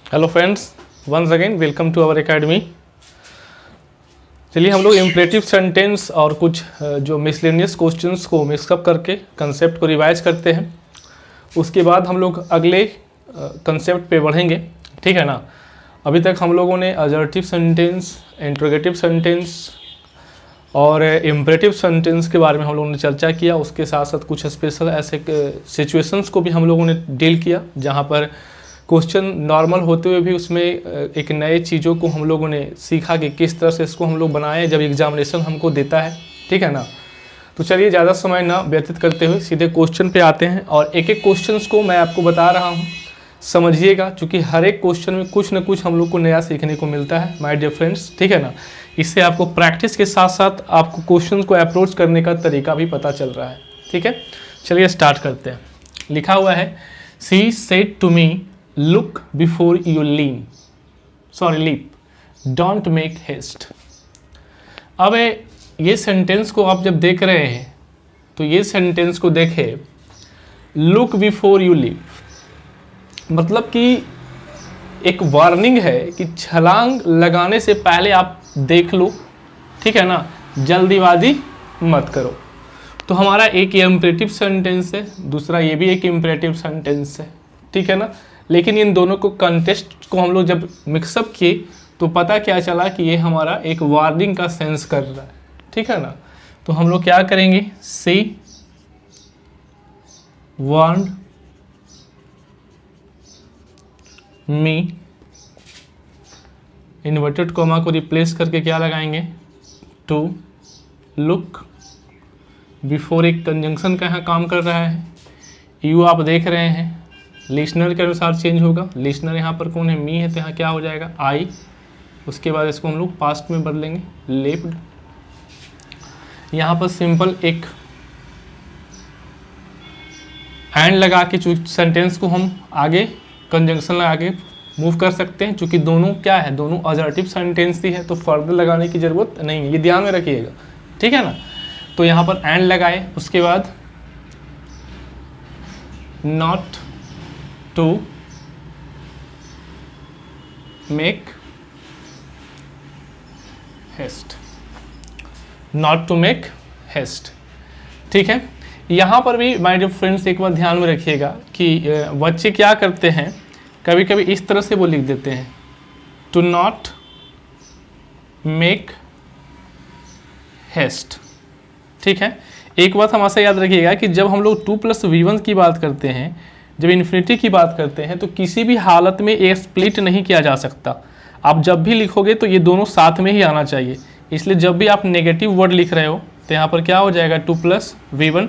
Hello friends, once again welcome to our academy. चलिए हम लोग इम्परेटिव सेंटेंस और कुछ जो मिसलेनियस क्वेश्चंस को मिक्सअप करके कंसेप्ट को रिवाइज करते हैं। उसके बाद हम लोग अगले कंसेप्ट पे बढ़ेंगे, ठीक है ना। अभी तक हम लोगों ने असर्टिव सेंटेंस, इंट्रोगेटिव सेंटेंस और इम्परेटिव सेंटेंस के बारे में हम लोगों ने चर्चा किया। उसके साथ साथ कुछ स्पेशल ऐसे सिचुएशंस को भी हम लोगों ने डील किया जहाँ पर क्वेश्चन नॉर्मल होते हुए भी उसमें एक नए चीज़ों को हम लोगों ने सीखा कि किस तरह से इसको हम लोग बनाएं जब एग्जामिनेशन हमको देता है, ठीक है ना। तो चलिए ज़्यादा समय ना व्यतीत करते हुए सीधे क्वेश्चन पे आते हैं और एक एक क्वेश्चंस को मैं आपको बता रहा हूँ, समझिएगा, क्योंकि हर एक क्वेश्चन में कुछ ना कुछ हम लोग को नया सीखने को मिलता है माय डियर फ्रेंड्स, ठीक है ना। इससे आपको प्रैक्टिस के साथ साथ आपको क्वेश्चन को अप्रोच करने का तरीका भी पता चल रहा है, ठीक है। चलिए स्टार्ट करते हैं। लिखा हुआ है, she said to me look before you leap, don't make haste. अब ये सेंटेंस को आप जब देख रहे हैं तो ये सेंटेंस को देखें, लुक बिफोर यू लीप, मतलब कि एक वार्निंग है कि छलांग लगाने से पहले आप देख लो, ठीक है ना, जल्दीबाजी मत करो। तो हमारा एक ये इम्परेटिव सेंटेंस है, दूसरा ये भी एक इम्परेटिव सेंटेंस है, ठीक है ना। लेकिन इन दोनों को कंटेस्ट को हम लोग जब मिक्सअप किए तो पता क्या चला कि ये हमारा एक वार्निंग का सेंस कर रहा है, ठीक है ना। तो हम लोग क्या करेंगे, सी वार्न्ड मी, इन्वर्टेड कॉमा को रिप्लेस करके क्या लगाएंगे, टू लुक बिफोर, एक कंजंक्शन का यहाँ काम कर रहा है। यू आप देख रहे हैं लिसनर के अनुसार चेंज होगा, लिसनर यहाँ पर कौन है, मी है, तो यहाँ क्या हो जाएगा, आई। उसके बाद इसको हम लोग पास्ट में बदलेंगे, लेफ्ट। यहाँ पर सिंपल एक एंड लगा के सेंटेंस को हम आगे कंजंक्शन लगा के मूव कर सकते हैं, क्योंकि दोनों क्या है, दोनों असर्टिव सेंटेंस ही है, तो फर्दर लगाने की ज़रूरत नहीं है, ये ध्यान में रखिएगा, ठीक है ना। तो यहाँ पर एंड लगाए, उसके बाद not to make haste, not to make haste, ठीक है। यहाँ पर भी माय डियर फ्रेंड्स एक बार ध्यान में रखिएगा कि बच्चे क्या करते हैं, कभी कभी इस तरह से वो लिख देते हैं, टू नॉट मेक हेस्ट, ठीक है। एक बात हमेशा याद रखिएगा कि जब हम लोग 2+v1 की बात करते हैं, जब इन्फिनिटी की बात करते हैं, तो किसी भी हालत में एक स्प्लिट नहीं किया जा सकता। आप जब भी लिखोगे तो ये दोनों साथ में ही आना चाहिए। इसलिए जब भी आप नेगेटिव वर्ड लिख रहे हो तो यहाँ पर क्या हो जाएगा, 2+v1,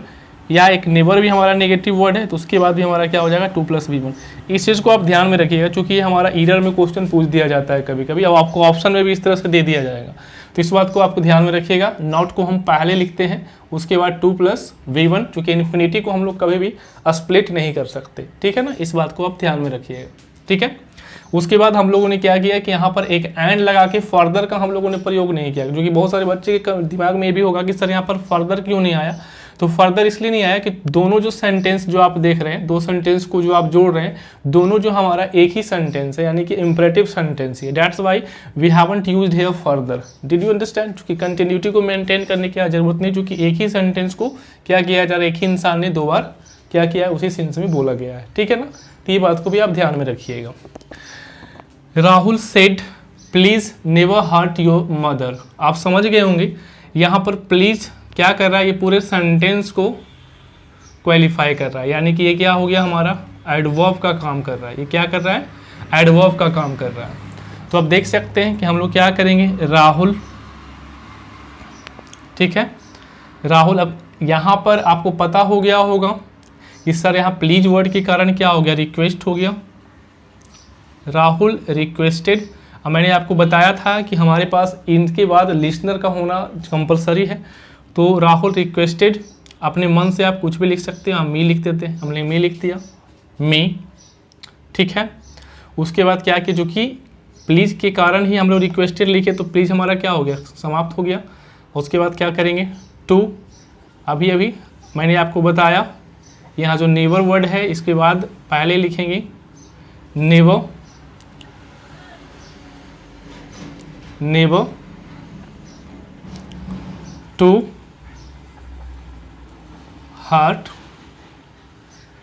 या एक नेवर भी हमारा नेगेटिव वर्ड है तो उसके बाद भी हमारा क्या हो जाएगा, 2+v1। इस चीज़ को आप ध्यान में रखिएगा, क्योंकि ये हमारा ईरर में क्वेश्चन पूछ दिया जाता है कभी कभी, अब आपको ऑप्शन में भी इस तरह से दे दिया जाएगा। तो इस बात को आपको ध्यान में रखिएगा। नॉट को हम पहले लिखते हैं, उसके बाद 2+v1, चूँकि इन्फिनिटी को हम लोग कभी भी स्प्लिट नहीं कर सकते, ठीक है ना। इस बात को आप ध्यान में रखिएगा, ठीक है। उसके बाद हम लोगों ने क्या किया कि यहाँ पर एक एंड लगा के फर्दर का हम लोगों ने प्रयोग नहीं किया, क्योंकि बहुत सारे बच्चे के दिमाग में ये भी होगा कि सर यहाँ पर फर्दर क्यों नहीं आया। तो फर्दर इसलिए नहीं आया कि दोनों जो सेंटेंस जो आप देख रहे हैं, दो सेंटेंस को जो आप जोड़ रहे हैं, दोनों जो हमारा एक ही सेंटेंस है, यानी कि इम्परेटिव सेंटेंस है। That's why we haven't used here further. Did you understand? क्योंकि कंटिन्यूटी को मेंटेन करने की जरूरत नहीं, क्योंकि एक ही सेंटेंस को क्या किया जा रहा है, एक ही इंसान ने 2 बार क्या किया है, उसी सेंस में बोला गया है, ठीक है ना। तो ये बात को भी आप ध्यान में रखिएगा। Rahul said please never hurt your mother. आप समझ गए होंगे, यहाँ पर प्लीज क्या कर रहा है, ये पूरे सेंटेंस को क्वालिफाई कर रहा है, यानी कि ये क्या हो गया, हमारा एडवर्ब का काम कर रहा है। ये क्या कर रहा है, एडवर्ब का काम कर रहा है। तो आप देख सकते हैं कि हम लोग क्या करेंगे, राहुल, ठीक है, राहुल। अब यहाँ पर आपको पता हो गया होगा कि सर यहाँ प्लीज वर्ड के कारण क्या हो गया, रिक्वेस्ट हो गया, राहुल रिक्वेस्टेड। अब मैंने आपको बताया था कि हमारे पास इनके बाद लिसनर का होना कंपलसरी है, तो राहुल रिक्वेस्टेड, अपने मन से आप कुछ भी लिख सकते हैं, हम मी लिख देते हैं, हमने मी लिख दिया, मी, ठीक है। उसके बाद क्या कि जो कि प्लीज़ के कारण ही हम लोग रिक्वेस्टेड लिखे, तो प्लीज़ हमारा क्या हो गया, समाप्त हो गया। उसके बाद क्या करेंगे, टू, अभी अभी मैंने आपको बताया यहाँ जो नेवर वर्ड है इसके बाद पहले लिखेंगे never, never to hurt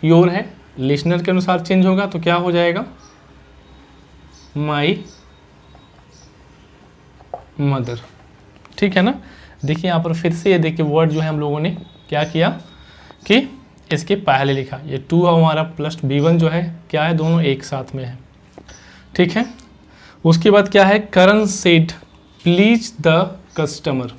your है, लिसनर के अनुसार चेंज होगा तो क्या हो जाएगा, माई मदर। ठीक है ना। देखिए यहाँ पर फिर से ये देखिए वर्ड जो है हम लोगों ने क्या किया कि इसके पहले लिखा, ये 2 हमारा प्लस B1 जो है क्या है, दोनों एक साथ में है। ठीक है। उसके बाद क्या है, करण सेड प्लीज द कस्टमर।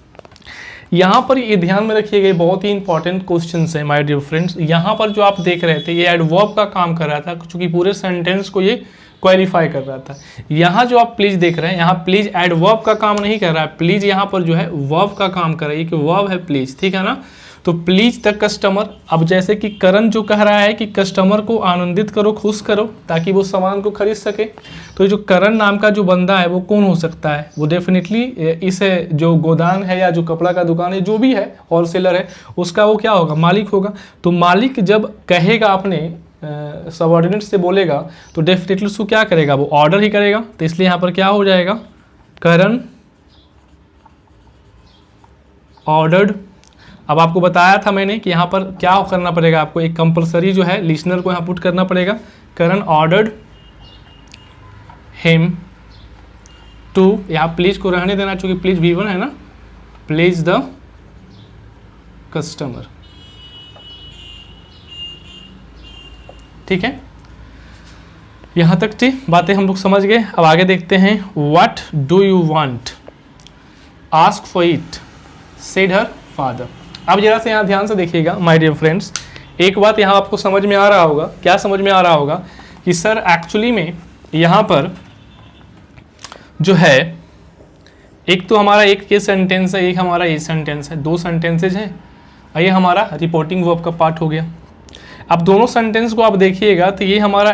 यहाँ पर ये ध्यान में रखिए गए बहुत ही इंपॉर्टेंट क्वेश्चंस है माय डियर फ्रेंड्स। यहाँ पर जो आप देख रहे थे ये एडवर्ब का काम कर रहा था, क्योंकि पूरे सेंटेंस को ये क्वालिफाई कर रहा था। यहाँ जो आप प्लीज देख रहे हैं, यहाँ प्लीज एडवर्ब का काम नहीं कर रहा है, प्लीज यहाँ पर जो है वर्ब का काम कर रहा है, कि वर्ब है प्लीज। ठीक है ना। तो प्लीज द कस्टमर, अब जैसे कि करण जो कह रहा है कि कस्टमर को आनंदित करो, खुश करो, ताकि वो सामान को खरीद सके। तो ये जो करण नाम का जो बंदा है वो कौन हो सकता है, वो डेफिनेटली इस जो गोदान है या जो कपड़ा का दुकान है, जो भी है होलसेलर है, उसका वो क्या होगा, मालिक होगा। तो मालिक जब कहेगा अपने सबऑर्डिनेट से बोलेगा तो डेफिनेटली उसको क्या करेगा, वो ऑर्डर ही करेगा। तो इसलिए यहाँ पर क्या हो जाएगा, करण ऑर्डर्ड। अब आपको बताया था मैंने कि यहाँ पर क्या करना पड़ेगा, आपको एक कंपलसरी जो है लिसनर को यहाँ पुट करना पड़ेगा। करण ऑर्डर्ड हिम टू, यहाँ प्लीज को रहने देना चूंकि प्लीज V1 है ना, प्लीज द कस्टमर। ठीक है। यहाँ तक थी बातें हम लोग समझ गए। अब आगे देखते हैं, what do you want, ask for it, said her father. अब जरा से यहाँ ध्यान से देखिएगा माय डियर फ्रेंड्स, एक बात यहाँ आपको समझ में आ रहा होगा। क्या समझ में आ रहा होगा कि सर एक्चुअली में यहाँ पर जो है एक तो हमारा एक ये सेंटेंस है, एक हमारा ये सेंटेंस है, 2 सेंटेंसेज हैं, और ये हमारा रिपोर्टिंग वर्ब का पार्ट हो गया। अब दोनों सेंटेंस को आप देखिएगा तो ये हमारा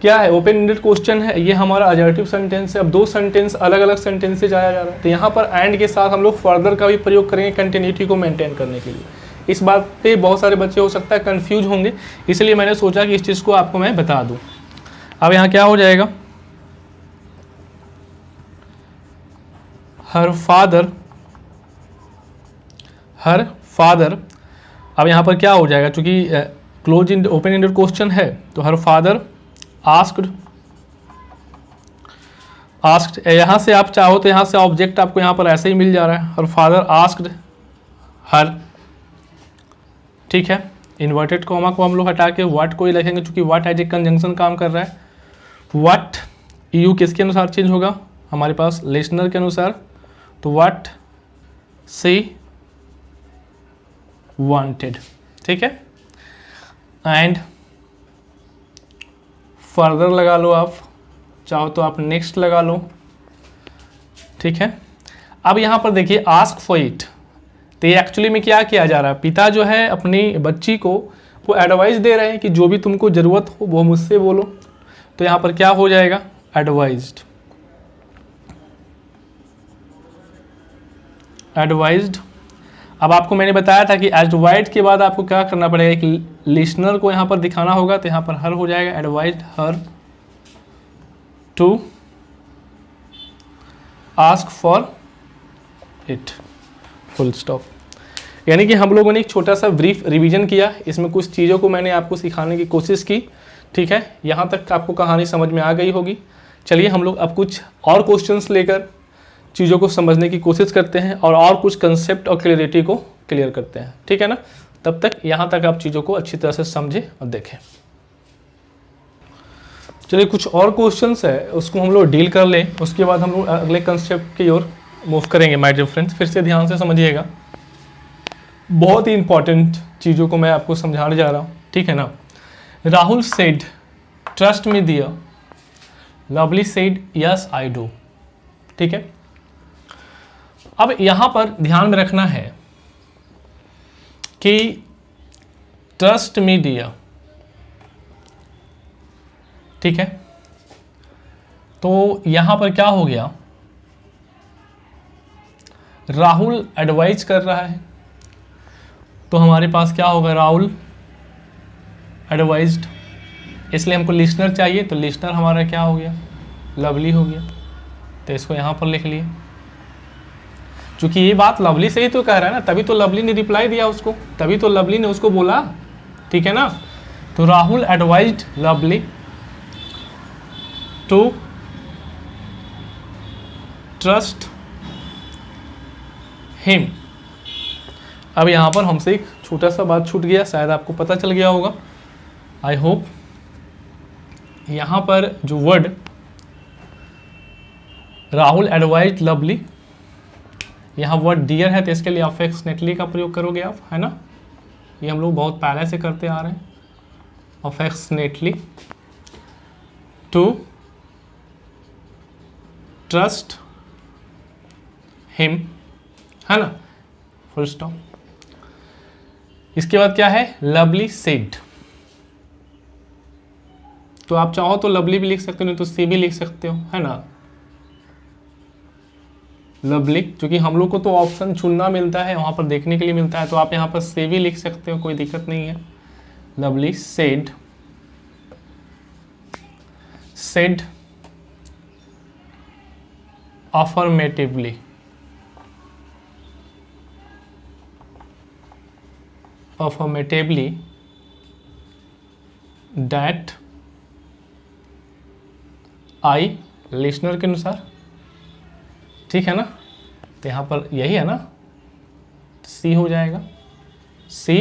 क्या है, ओपन एंडेड क्वेश्चन है, ये हमारा अजर्टिव सेंटेंस है। अब 2 सेंटेंस अलग अलग सेंटेंसेज आया जा रहा है, तो यहाँ पर एंड के साथ हम लोग फर्दर का भी प्रयोग करेंगे कंटिन्यूटी को मेंटेन करने के लिए। इस बात पे बहुत सारे बच्चे हो सकता है कंफ्यूज होंगे, इसलिए मैंने सोचा कि इस चीज़ को आपको मैं बता दूँ। अब यहाँ क्या हो जाएगा, हर फादर। अब यहाँ पर क्या हो जाएगा, चूंकि close in open ended question है, तो हर फादर आस्क्ड। यहाँ से आप चाहो तो यहाँ से ऑब्जेक्ट आपको यहाँ पर ऐसे ही मिल जा रहा है, हर फादर आस्क्ड हर। ठीक है। इन्वर्टेड कॉमा को हम लोग हटा के व्हाट को ही लिखेंगे, चूंकि व्हाट एज ए कंजंक्शन काम कर रहा है। व्हाट यू किसके अनुसार चेंज होगा, हमारे पास लिसनर के अनुसार, तो व्हाट सी वांटेड। ठीक है। एंड फर्दर लगा लो, आप चाहो तो आप नेक्स्ट लगा लो। ठीक है। अब यहाँ पर देखिए आस्क फॉर इट, तो ये एक्चुअली में क्या किया जा रहा है, पिता जो है अपनी बच्ची को वो एडवाइस दे रहे हैं कि जो भी तुमको ज़रूरत हो वो मुझसे बोलो। तो यहाँ पर क्या हो जाएगा, एडवाइज्ड। अब आपको मैंने बताया था कि एडवाइज्ड के बाद आपको क्या करना पड़ेगा, कि लिसनर को यहाँ पर दिखाना होगा, तो यहाँ पर हर हो जाएगा, advised her to ask for it, full stop. यानी कि हम लोगों ने एक छोटा सा ब्रीफ रिवीजन किया, इसमें कुछ चीज़ों को मैंने आपको सिखाने की कोशिश की। ठीक है। यहाँ तक आपको कहानी समझ में आ गई होगी। चलिए हम लोग अब कुछ और क्वेश्चंस लेकर चीज़ों को समझने की कोशिश करते हैं और कुछ कंसेप्ट और क्लियरिटी को क्लियर करते हैं। ठीक है ना। तब तक यहाँ तक आप चीज़ों को अच्छी तरह से समझें और देखें। चलिए कुछ और क्वेश्चंस है उसको हम लोग डील कर लें, उसके बाद हम लोग अगले कंसेप्ट की ओर मूव करेंगे माय डियर फ्रेंड्स। फिर से ध्यान से समझिएगा, बहुत ही इंपॉर्टेंट चीज़ों को मैं आपको समझाने जा रहा हूँ। ठीक है ना। Rahul said trust me dear, Lovely said yes I do. ठीक है। अब यहाँ पर ध्यान में रखना है कि ट्रस्ट मी डियर, ठीक है, तो यहाँ पर क्या हो गया, राहुल एडवाइज कर रहा है, तो हमारे पास क्या होगा, राहुल एडवाइज्ड। इसलिए हमको लिसनर चाहिए, तो लिसनर हमारा क्या हो गया, लवली हो गया। तो इसको यहाँ पर लिख लिए, क्योंकि ये बात लवली से ही तो कह रहा है ना, तभी तो लवली ने रिप्लाई दिया उसको, तभी तो लवली ने उसको बोला, ठीक है ना। तो Rahul advised lovely to trust him. अब यहाँ पर हमसे एक छोटा सा बात छूट गया, शायद आपको पता चल गया होगा, आई होप। यहाँ पर जो वर्ड राहुल एडवाइज्ड लवली, यहाँ वर्ड डियर है तो इसके लिए अफेक्शनेटली का प्रयोग करोगे आप, है ना। ये हम लोग बहुत पहले से करते आ रहे हैं, अफेक्शनेटली टू ट्रस्ट हिम, है ना, फुल स्टॉप। इसके बाद क्या है, लवली सेड। तो आप चाहो तो लवली भी लिख सकते हो, नहीं तो सी भी लिख सकते हो, है ना। लवली, क्योंकि हम लोग को तो ऑप्शन चुनना मिलता है, वहां पर देखने के लिए मिलता है, तो आप यहाँ पर से भी लिख सकते हो, कोई दिक्कत नहीं है। Lovely said, said affirmatively, affirmatively that I, listener के अनुसार, ठीक है ना। तो यहाँ पर यही है ना, सी हो जाएगा, सी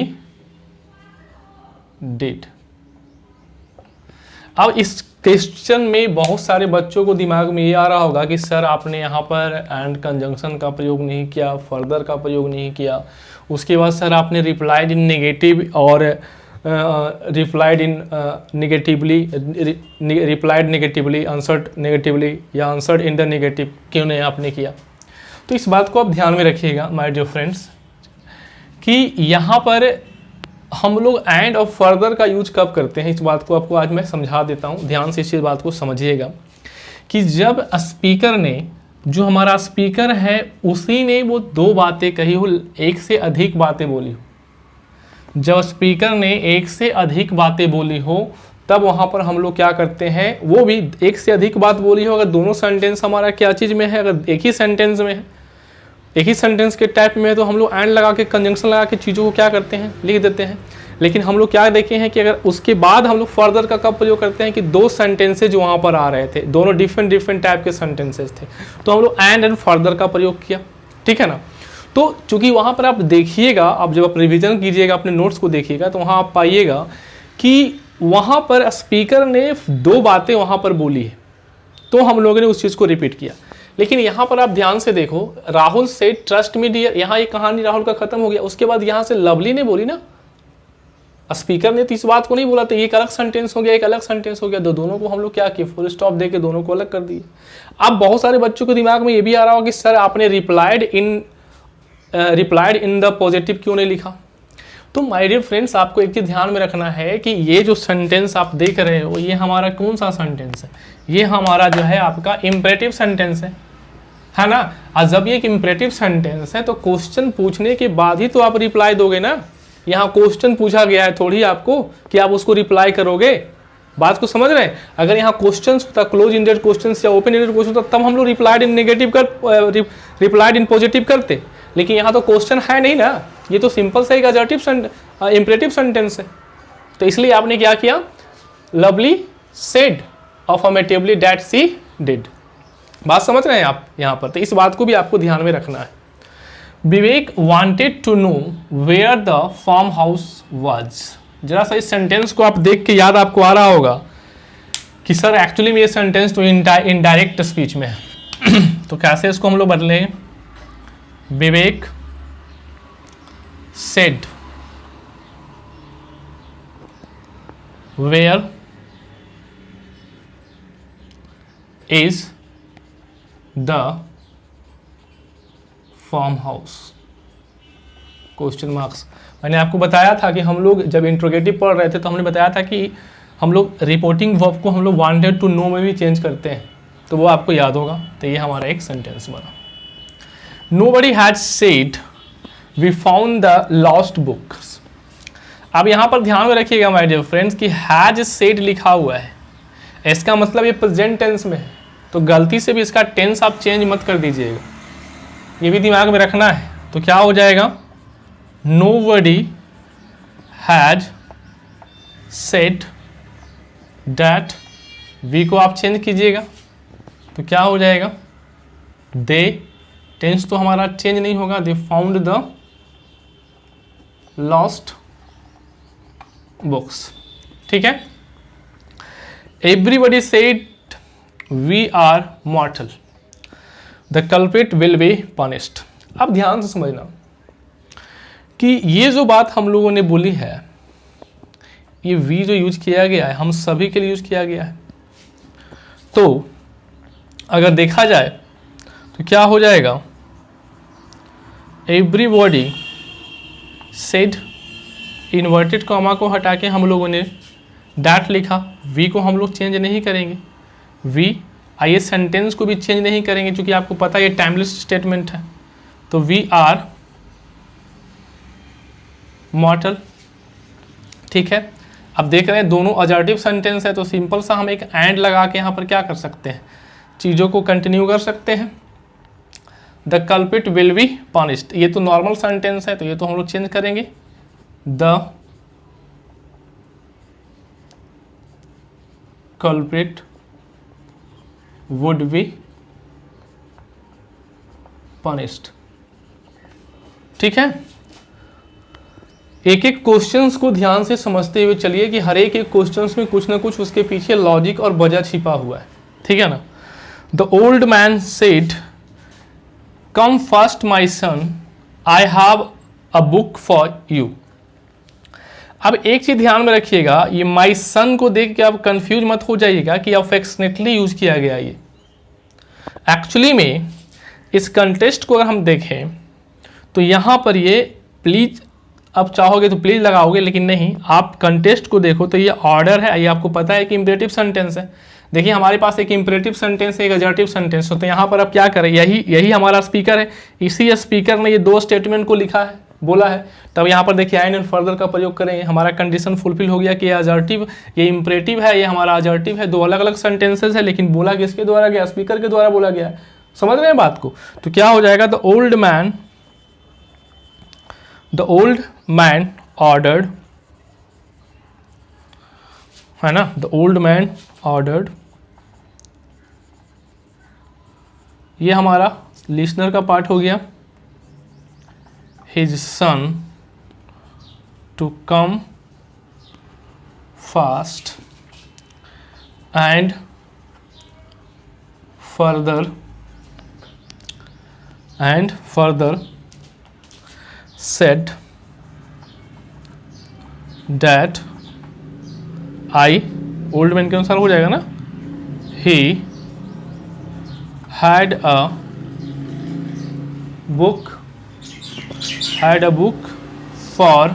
डिड। अब इस क्वेश्चन में बहुत सारे बच्चों को दिमाग में ये आ रहा होगा कि सर आपने यहाँ पर एंड कंजंक्शन का प्रयोग नहीं किया, फर्दर का प्रयोग नहीं किया, उसके बाद सर आपने रिप्लाइड इन नेगेटिव और replied in negatively, replied negatively, answered negatively या आंसर्ड इन द नेगेटिव क्यों नहीं आपने किया। तो इस बात को आप ध्यान में रखिएगा माय डियर फ्रेंड्स, कि यहाँ पर हम लोग एंड और फर्दर का यूज कब करते हैं, इस बात को आपको आज मैं समझा देता हूँ। ध्यान से इस बात को समझिएगा कि जब स्पीकर ने, जो हमारा स्पीकर है उसी ने वो दो बातें कही हो, एक से अधिक बातें बोली हो, जब स्पीकर ने एक से अधिक बातें बोली हो तब वहाँ पर हम लोग क्या करते हैं, वो भी एक से अधिक बात बोली हो, अगर दोनों सेंटेंस हमारा क्या चीज़ में है, अगर एक ही सेंटेंस में है, एक ही सेंटेंस के टाइप में है, तो हम लोग एंड लगा के, कंजंक्शन लगा के चीज़ों को क्या करते हैं, लिख देते हैं। लेकिन हम लोग क्या देखे हैं कि अगर उसके बाद हम लोग फर्दर का कब प्रयोग करते हैं, कि दो सेंटेंसेज जो वहाँ पर आ रहे थे, दोनों डिफरेंट टाइप के सेंटेंसेज थे, तो हम लोग एंड फर्दर का प्रयोग किया, ठीक है ना। तो चूंकि वहाँ पर आप देखिएगा, आप जब आप रिविजन कीजिएगा, अपने नोट्स को देखिएगा, तो वहाँ आप पाइएगा कि वहाँ पर स्पीकर ने दो बातें वहाँ पर बोली है, तो हम लोगों ने उस चीज़ को रिपीट किया। लेकिन यहाँ पर आप ध्यान से देखो, राहुल से ट्रस्ट मी डियर, यहाँ ये कहानी राहुल का खत्म हो गया। उसके बाद यहाँ से लवली ने बोली ना, स्पीकर ने तो इस बात को नहीं बोला, तो एक अलग सेंटेंस हो गया, एक अलग सेंटेंस हो गया, दोनों को हम लोग क्या किए, फुल स्टॉप देके दोनों को अलग कर दिए। अब बहुत सारे बच्चों के दिमाग में ये भी आ रहा होगा कि सर आपने रिप्लाइड इन द पॉजिटिव क्यों नहीं लिखा। तो माय डियर फ्रेंड्स, आपको एक चीज ध्यान में रखना है कि ये जो सेंटेंस आप देख रहे हो, ये हमारा कौन सा सेंटेंस है, ये हमारा जो है आपका इम्परेटिव सेंटेंस है ना। और जब ये एक इम्परेटिव सेंटेंस है तो क्वेश्चन पूछने के बाद ही तो आप रिप्लाई दोगे ना। यहाँ क्वेश्चन पूछा गया है थोड़ी आपको कि आप उसको रिप्लाई करोगे, बात को समझ रहे हैं। अगर यहाँ क्वेश्चन होता, क्लोज इंडेड क्वेश्चन या ओपन इंडेड क्वेश्चन होता, तब हम लोग replied in negative replied in positive करते। लेकिन यहाँ तो क्वेश्चन है नहीं ना, ये तो सिंपल सा एक एडजेक्टिव इम्परेटिव सेंटेंस है। तो इसलिए आपने क्या किया, Lovely said affirmatively that she did. बात समझ रहे हैं आप यहाँ पर। तो इस बात को भी आपको ध्यान में रखना है। Vivek wanted to know where the farmhouse was. जरा सा इस सेंटेंस को आप देख के याद आपको आ रहा होगा कि सर एक्चुअली में ये सेंटेंस तो इनडायरेक्ट स्पीच में है। तो कैसे इसको हम लोग बदलें, Vivek said where is the farmhouse, question marks. मैंने आपको बताया था कि हम लोग जब इंट्रोगेटिव पढ़ रहे थे तो हमने बताया था कि हम लोग रिपोर्टिंग वर्ब को हम लोग वांटेड टू नो में भी चेंज करते हैं, तो वो आपको याद होगा। तो ये हमारा एक सेंटेंस बना। Nobody had said we found the lost books। अब यहाँ पर ध्यान में रखिएगा माय डियर फ्रेंड्स कि हैज सेड लिखा हुआ है, इसका मतलब ये प्रेजेंट टेंस में है। तो गलती से भी इसका टेंस आप चेंज मत कर दीजिएगा, ये भी दिमाग में रखना है। तो क्या हो जाएगा, nobody had said that, we को आप चेंज कीजिएगा तो क्या हो जाएगा, दे, टेंस तो हमारा चेंज नहीं होगा, they found the lost books. ठीक है, everybody said we are mortal, the culprit will be punished. अब ध्यान से समझना कि ये जो बात हम लोगों ने बोली है, ये वी जो यूज किया गया है हम सभी के लिए यूज किया गया है। तो अगर देखा जाए तो क्या हो जाएगा, एवरीबॉडी सेड, इन्वर्टेड कॉमा को हटा के हम लोगों ने डैट लिखा, वी को हम लोग चेंज नहीं करेंगे, वी आइए सेंटेंस को भी चेंज नहीं करेंगे क्योंकि आपको पता है ये टाइमलेस स्टेटमेंट है। तो वी आर मॉर्टल। ठीक है, अब देख रहे हैं दोनों अजर्टिव सेंटेंस है, तो सिंपल सा हम एक एंड लगा के यहाँ पर क्या कर सकते हैं, चीज़ों को कंटिन्यू कर सकते हैं। The culprit will be punished, ये तो नॉर्मल सेंटेंस है तो ये तो हम लोग चेंज करेंगे, the culprit would be punished. ठीक है, एक एक क्वेश्चंस को ध्यान से समझते हुए चलिए कि हर एक क्वेश्चंस में कुछ ना कुछ उसके पीछे लॉजिक और वजह छिपा हुआ है। ठीक है ना। The old man said, come first my son, I have a book for you. अब एक चीज ध्यान में रखिएगा, ये माई सन को देख के आप कंफ्यूज मत हो जाइएगा कि अफेक्शनेटली यूज किया गया। ये एक्चुअली में इस कंटेस्ट को अगर हम देखें तो यहाँ पर ये प्लीज, अब चाहोगे तो प्लीज लगाओगे, लेकिन नहीं, आप कंटेस्ट को देखो तो ये ऑर्डर है, ये आपको पता है कि इंपरेटिव सेंटेंस है। देखिए हमारे पास एक इंपरेटिव सेंटेंस है, एक एडजेक्टिव सेंटेंस, तो यहाँ पर अब क्या करें, यही हमारा स्पीकर है, इसी स्पीकर ने ये दो स्टेटमेंट को लिखा है, बोला है। तब यहाँ पर देखिए एंड फर्दर का प्रयोग करेंगे, हमारा कंडीशन फुलफिल हो गया कि ये एडजेक्टिव, ये इंपरेटिव है, ये हमारा एडजेक्टिव है। दो अलग अलग सेंटेंसेस है, लेकिन बोला किसके द्वारा गया, स्पीकर के द्वारा बोला गया। समझ रहे हैं बात को। तो क्या हो जाएगा, द ओल्ड मैन ऑर्डर्ड, है ना, द ओल्ड मैन ऑर्डर्ड, ये हमारा लिसनर का पार्ट हो गया, his son to come fast and further said that I, old man के अनुसार हो जाएगा ना, he had a book for,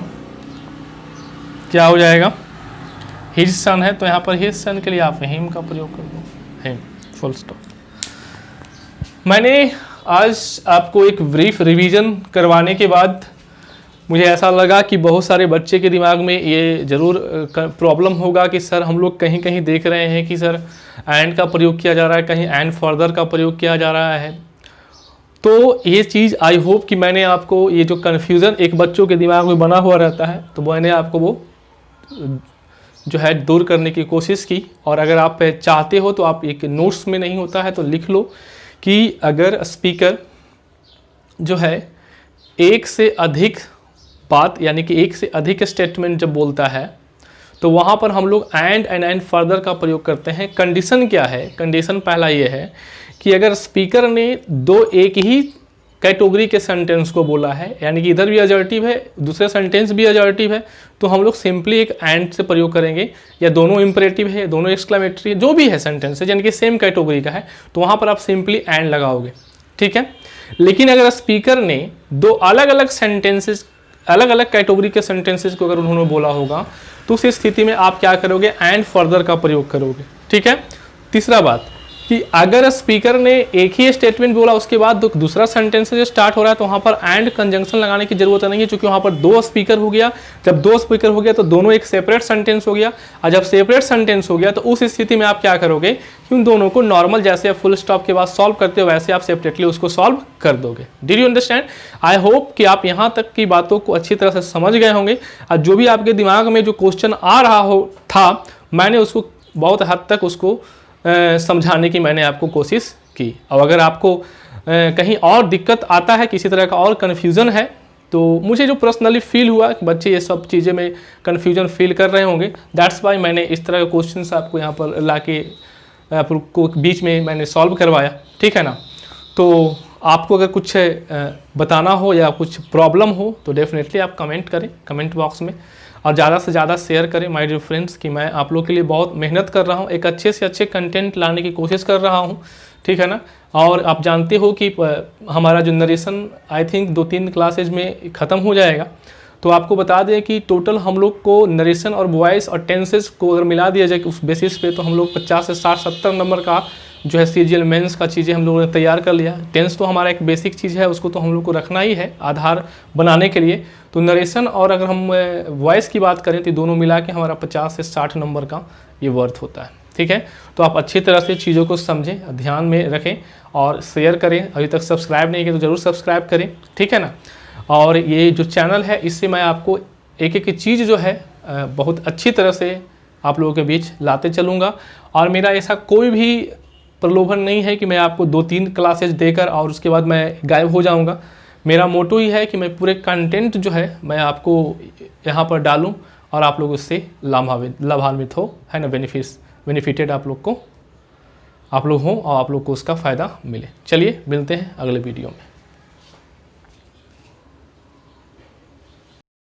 क्या हो जाएगा, his son है तो यहाँ पर his son के लिए आप him का प्रयोग कर दो, him, full stop। मैंने आज आपको एक ब्रीफ रिवीजन करवाने के बाद मुझे ऐसा लगा कि बहुत सारे बच्चे के दिमाग में ये ज़रूर प्रॉब्लम होगा कि सर हम लोग कहीं कहीं देख रहे हैं कि सर एंड का प्रयोग किया जा रहा है, कहीं एंड फर्दर का प्रयोग किया जा रहा है। तो ये चीज़ आई होप कि मैंने आपको, ये जो कन्फ्यूज़न एक बच्चों के दिमाग में बना हुआ रहता है, तो मैंने आपको वो जो है दूर करने की कोशिश की। और अगर आप चाहते हो तो आप एक नोट्स में नहीं होता है तो लिख लो कि अगर स्पीकर जो है एक से अधिक बात, यानी कि एक से अधिक स्टेटमेंट जब बोलता है तो वहाँ पर हम लोग एंड फर्दर का प्रयोग करते हैं। कंडीशन क्या है, कंडीशन पहला ये है कि अगर स्पीकर ने दो एक ही कैटेगरी के सेंटेंस को बोला है, यानी कि इधर भी एडजेक्टिव है, दूसरे सेंटेंस भी एडजेक्टिव है, तो हम लोग सिंपली एक एंड से प्रयोग करेंगे, या दोनों इंपरेटिव है, दोनों एक्सक्लेमेटरी, जो भी है सेंटेंस है, यानी कि सेम कैटेगरी का है, तो वहाँ पर आप सिंपली एंड लगाओगे। ठीक है। लेकिन अगर स्पीकर ने दो अलग अलग सेंटेंसेस, अलग अलग कैटेगरी के सेंटेंसेस को अगर उन्होंने बोला होगा तो उस स्थिति में आप क्या करोगे, एंड फर्दर का प्रयोग करोगे। ठीक है। तीसरा बात कि अगर स्पीकर ने एक ही स्टेटमेंट बोला उसके बाद दूसरा सेंटेंस से स्टार्ट हो रहा है तो वहाँ पर एंड कंजंक्शन लगाने की जरूरत नहीं है, क्योंकि वहाँ पर दो स्पीकर हो गया। जब दो स्पीकर हो गया तो दोनों एक सेपरेट सेंटेंस हो गया, और जब सेपरेट सेंटेंस हो गया तो उस स्थिति में आप क्या करोगे उन दोनों को नॉर्मल जैसे आप फुल स्टॉप के बाद सॉल्व करते हो वैसे आप सेपरेटली उसको सॉल्व कर दोगे। Did you understand? I hope कि आप यहाँ तक की बातों को अच्छी तरह से समझ गए होंगे और जो भी आपके दिमाग में जो क्वेश्चन आ रहा था मैंने उसको बहुत हद तक उसको समझाने की मैंने आपको कोशिश की। और अगर आपको कहीं और दिक्कत आता है, किसी तरह का और कन्फ्यूज़न है, तो मुझे जो पर्सनली फील हुआ कि बच्चे ये सब चीज़ें में कन्फ्यूजन फील कर रहे होंगे, दैट्स वाई मैंने इस तरह के क्वेश्चंस आपको यहाँ पर ला के आपको बीच में मैंने सॉल्व करवाया, ठीक है ना। तो आपको अगर कुछ बताना हो या कुछ प्रॉब्लम हो तो डेफिनेटली आप कमेंट करें कमेंट बॉक्स में, और ज़्यादा से ज़्यादा शेयर करें माय डियर फ्रेंड्स कि मैं आप लोग के लिए बहुत मेहनत कर रहा हूँ, एक अच्छे से अच्छे कंटेंट लाने की कोशिश कर रहा हूँ, ठीक है ना। और आप जानते हो कि हमारा जो नरेशन आई थिंक 2-3 क्लासेज में ख़त्म हो जाएगा। तो आपको बता दें कि टोटल हम लोग को नरेशन और वॉइस और टेंसेस को अगर मिला दिया जाए उस बेसिस पे तो हम लोग 50 से 60-70 नंबर का जो है CGL मेंस का चीज़ें हम लोगों ने तैयार कर लिया। टेंस तो हमारा एक बेसिक चीज़ है, उसको तो हम लोग को रखना ही है आधार बनाने के लिए। तो नरेशन और अगर हम वॉइस की बात करें तो दोनों मिला के हमारा 50 से 60 नंबर का ये वर्थ होता है, ठीक है। तो आप अच्छी तरह से चीज़ों को समझें, ध्यान में रखें और शेयर करें। अभी तक सब्सक्राइब नहीं किया तो ज़रूर सब्सक्राइब करें, ठीक है ना। और ये जो चैनल है इससे मैं आपको एक एक चीज़ जो है बहुत अच्छी तरह से आप लोगों के बीच लाते चलूँगा। और मेरा ऐसा कोई भी प्रलोभन नहीं है कि मैं आपको 2-3 क्लासेज देकर और उसके बाद मैं गायब हो जाऊँगा। मेरा मोटो ही है कि मैं पूरे कंटेंट जो है मैं आपको यहाँ पर डालूँ और आप लोग उससे लाभान्वित हो, है ना, बेनिफिटेड आप लोग हो और आप लोग को उसका फ़ायदा मिले। चलिए मिलते हैं अगले वीडियो में।